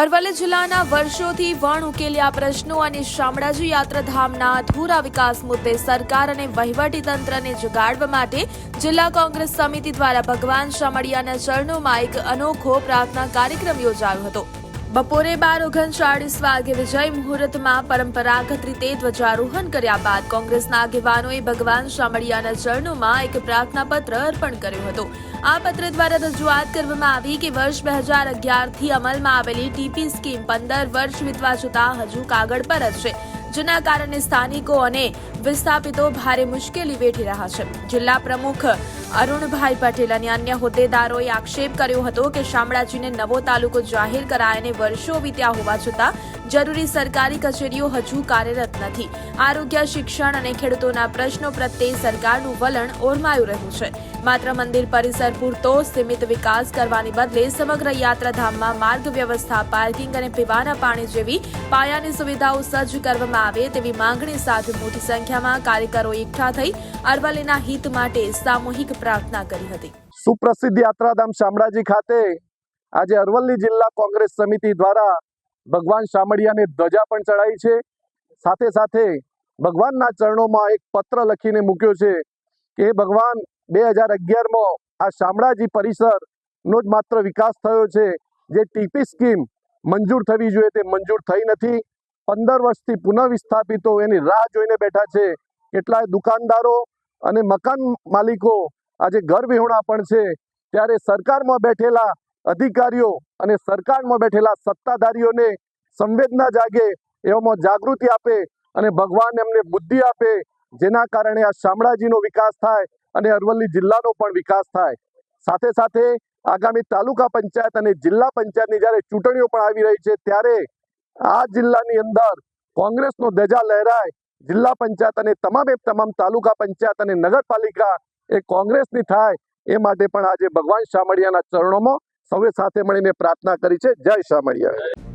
અરવલ્લી જિલ્લાના વર્ષોથી વણ ઉકેલ્યા પ્રશ્નો અને શામળાજી યાત્રાધામના અધૂરા વિકાસ મુદ્દે સરકાર અને વહીવટીતંત્રને જગાડવા માટે જિલ્લા કોંગ્રેસ સમિતિ દ્વારા ભગવાન શામળિયાના ચરણોમાં એક અનોખો પ્રાર્થના કાર્યક્રમ યોજાયો હતો। બપોરે 12:39 વાગે વિજય મુહૂર્તમાં પરંપરાગત રીતે ધ્વજારોહણ કર્યા બાદ કોંગ્રેસના આગેવાનોએ ભગવાન શામળિયાના ચરણોમાં એક પ્રાર્થના પત્ર અર્પણ કર્યો હતો। આ પત્ર દ્વારા રજૂઆત કરવામાં આવી કે વર્ષ 2011થી અમલમાં આવેલી ટીપી સ્કીમ 15 વર્ષ વીતવા છતાં હજુ કાગળ પર જ છે, જેના કારણે સ્થાનિકો અને વિસ્થાપિતો ભારે મુશ્કેલી વેઠી રહ્યા છે। જિલ્લા પ્રમુખ અરુણભાઈ પટેલ અને અન્ય હોદ્દેદારોએ આક્ષેપ કર્યો હતો કે શામળાજીને નવો તાલુકો જાહેર કરાયને વર્ષો વીત્યા હોવા છતાં જરૂરી સરકારી કચેરીઓ હજુ કાર્યરત નથી। આરોગ્ય, શિક્ષણ અને ખેડૂતોના પ્રશ્નો પ્રત્યે સરકારનું વલણ ઓરમાયું રહ્યું છે। માત્ર મંદિર પરિસર પૂરતો સીમિત વિકાસ કરવાની બદલે સમગ્ર યાત્રાધામમાં માર્ગ વ્યવસ્થા, પાર્કિંગ અને પીવાના પાણી જેવી પાયાની સુવિધાઓ સજ્જ કરવામાં આવે તેવી માંગણી સાથે મોટી સંખ્યામાં કાર્યકરો એકઠા થઈ અરવલ્લીના હિત માટે સામૂહિક પ્રાર્થના કરી હતી। સુપ્રસિદ્ધ યાત્રાધામ શામળાજી ખાતે આજે અરવલ્લી જિલ્લા કોંગ્રેસ સમિતિ દ્વારા ભગવાન શામળિયાને ધ્વજા પણ ચડાઈ છે। સાથે સાથે ભગવાનના ચરણોમાં એક પત્ર લખીને મૂક્યો છે કે ભગવાન 2011માં આ શામળાજી પરિસરનો જ માત્ર વિકાસ થયો છે, જે ટીપી સ્કીમ મંજૂર થવી જોઈએ તે મંજૂર થઈ નથી। 15 વર્ષથી પુનઃ વિસ્થાપિતો એની રાહ જોઈને બેઠા છે। કેટલાય દુકાનદારો અને મકાન માલિકો આજે ઘર વિહોણા પણ છે, ત્યારે સરકારમાં બેઠેલા અધિકારીઓ અને સરકારમાં બેઠેલા સત્તાધારીઓને સંવેદના જાગે, એવામાં જાગૃતિ આપે અને ભગવાન એમને બુદ્ધિ આપે, જેના કારણે આ શામળાજીનો વિકાસ થાય અને અરવલ્લી જિલ્લાનો પણ વિકાસ થાય। સાથે સાથે આગામી તાલુકા પંચાયત અને જિલ્લા પંચાયતની જ્યારે ચૂંટણીઓ પણ આવી રહી છે, ત્યારે આ જિલ્લાની અંદર કોંગ્રેસનો ધ્વજા લહેરાય, જિલ્લા પંચાયત અને તમામ તાલુકા પંચાયત અને નગરપાલિકા એ કોંગ્રેસની થાય, એ માટે પણ આજે ભગવાન શામળિયાના ચરણોમાં સૌએ સાથે મળીને પ્રાર્થના કરી છે। જય શામળિયા।